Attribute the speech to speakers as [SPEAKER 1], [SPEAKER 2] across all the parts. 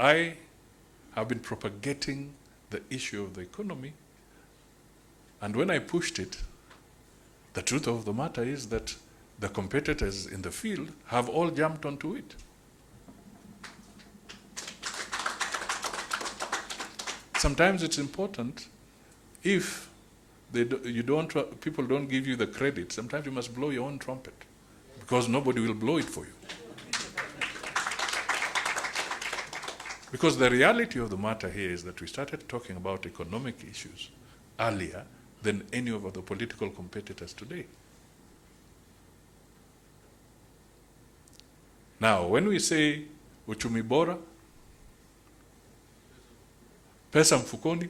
[SPEAKER 1] I have been propagating the issue of the economy, and when I pushed it, the truth of the matter is that the competitors in the field have all jumped onto it. Sometimes it's important, if people don't give you the credit, sometimes you must blow your own trumpet, because nobody will blow it for you. Because the reality of the matter here is that we started talking about economic issues earlier than any of the political competitors today. Now, when we say uchumi bora, pesa mfukoni,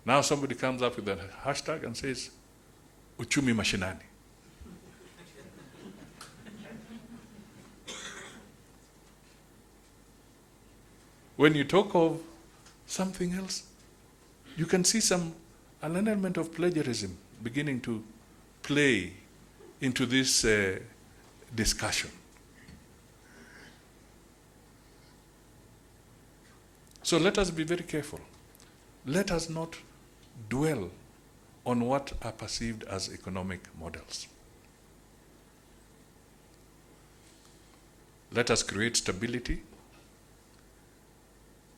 [SPEAKER 1] now somebody comes up with a hashtag and says uchumi mashinani. When you talk of something else, you can see an element of plagiarism beginning to play into this discussion. So let us be very careful. Let us not dwell on what are perceived as economic models. Let us create stability.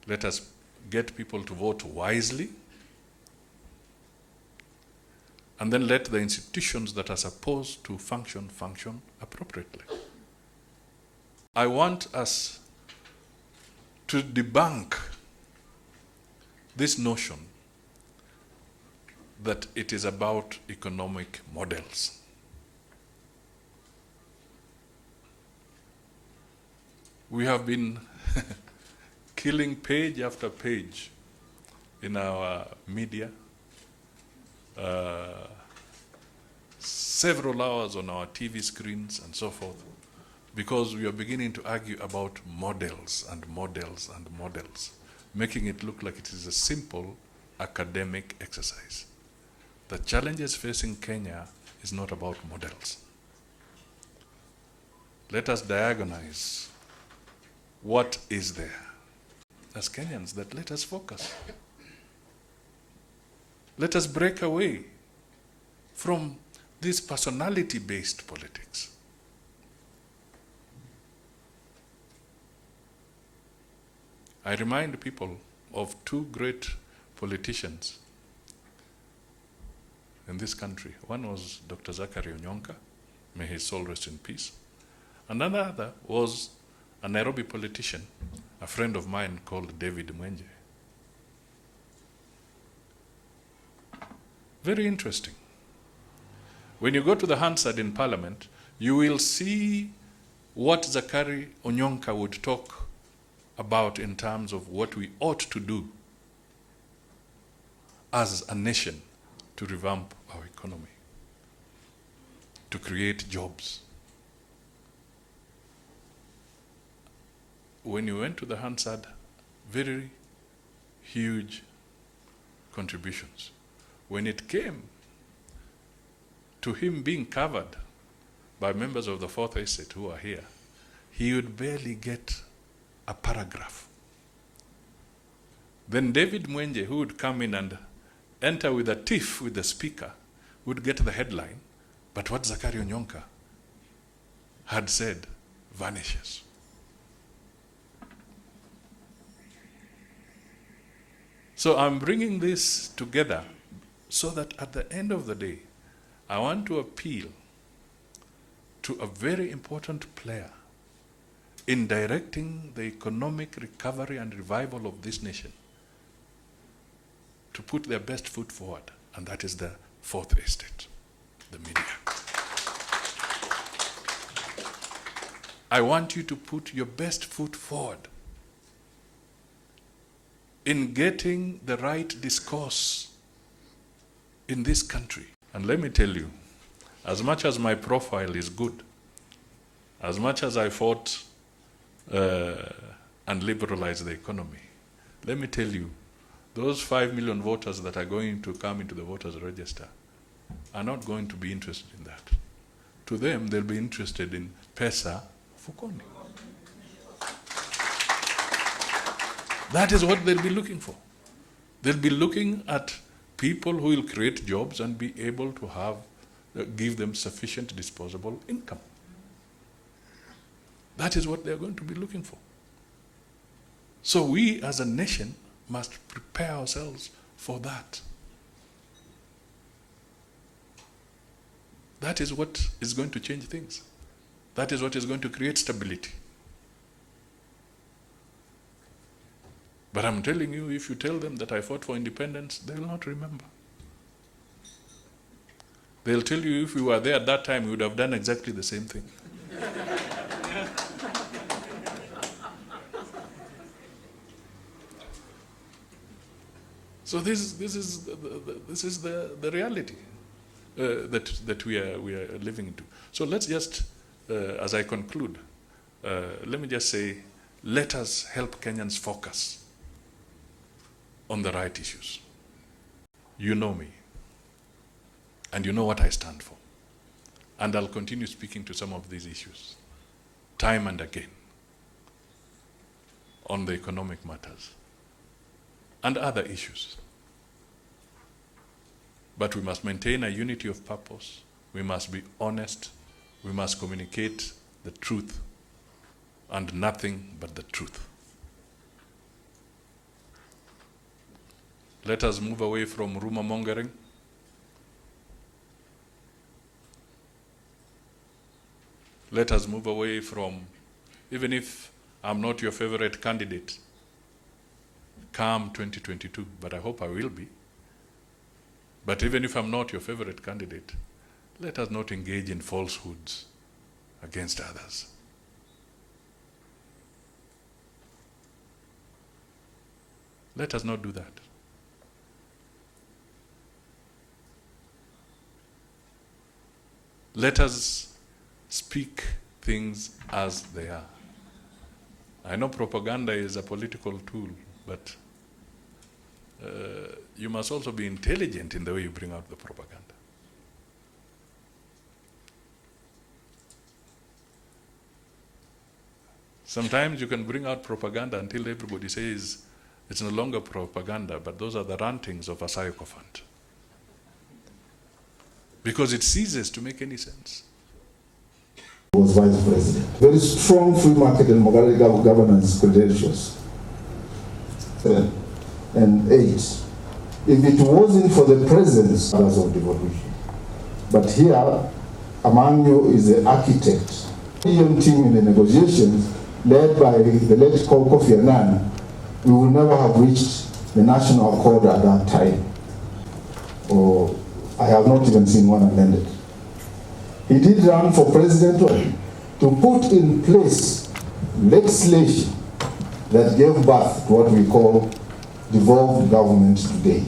[SPEAKER 1] Let us get people to vote wisely. And then let the institutions that are supposed to function appropriately. I want us to debunk this notion that it is about economic models. We have been killing page after page in our media, several hours on our TV screens and so forth, because we are beginning to argue about models and models and models, making it look like it is a simple academic exercise. The challenges facing Kenya is not about models. Let us diagnose what is there. As Kenyans, that let us focus. Let us break away from this personality-based politics. I remind people of two great politicians in this country. One was Dr. Zachary Onyonka, may his soul rest in peace. And another was a Nairobi politician, a friend of mine called David Wengine. Very interesting. When you go to the Hansard in Parliament, you will see what Zachary Onyonka would talk about in terms of what we ought to do as a nation to revamp our economy, to create jobs. When you went to the Hansard, very huge contributions. When it came to him being covered by members of the Fourth Estate who are here, he would barely get a paragraph. Then David Mwenje, who would come in and enter with a tiff with the speaker, would get the headline, but what Zachary Onyonka had said vanishes. So I'm bringing this together so that at the end of the day, I want to appeal to a very important player in directing the economic recovery and revival of this nation to put their best foot forward, and that is the Fourth Estate, the media. I want you to put your best foot forward in getting the right discourse in this country. And let me tell you, as much as my profile is good, as much as I fought and liberalized the economy, let me tell you, those 5 million voters that are going to come into the voters register are not going to be interested in that. To them, they'll be interested in pesa fukoni. That is what they'll be looking for. They'll be looking at people who will create jobs and be able to have, give them sufficient disposable income. That is what they're going to be looking for. So we as a nation must prepare ourselves for that. That is what is going to change things. That is what is going to create stability. But I'm telling you, if you tell them that I fought for independence, they will not remember. They'll tell you if you were there at that time, you would have done exactly the same thing. So this is the reality that we are living into. So let's just, as I conclude, let me just say, let us help Kenyans focus on the right issues. You know me, and you know what I stand for. And I'll continue speaking to some of these issues, time and again, on the economic matters and other issues. But we must maintain a unity of purpose. We must be honest. We must communicate the truth and nothing but the truth. Let us move away from rumor mongering. Let us move away from, even if I'm not your favorite candidate, come 2022, but I hope I will be. But even if I'm not your favorite candidate, let us not engage in falsehoods against others. Let us not do that. Let us speak things as they are. I know propaganda is a political tool, but you must also be intelligent in the way you bring out the propaganda. Sometimes you can bring out propaganda until everybody says it's no longer propaganda, but those are the rantings of a sycophant. Because it ceases to make any sense.
[SPEAKER 2] Was vice president. Very strong free market and morality governance credentials. 7 and 8. If it wasn't for the presence of devolution, but here among you is the architect. The team in the negotiations led by the late Kofi Annan, we will never have reached the national accord at that time. Or I have not even seen one amended. He did run for president to put in place legislation that gave birth to what we call devolved government today.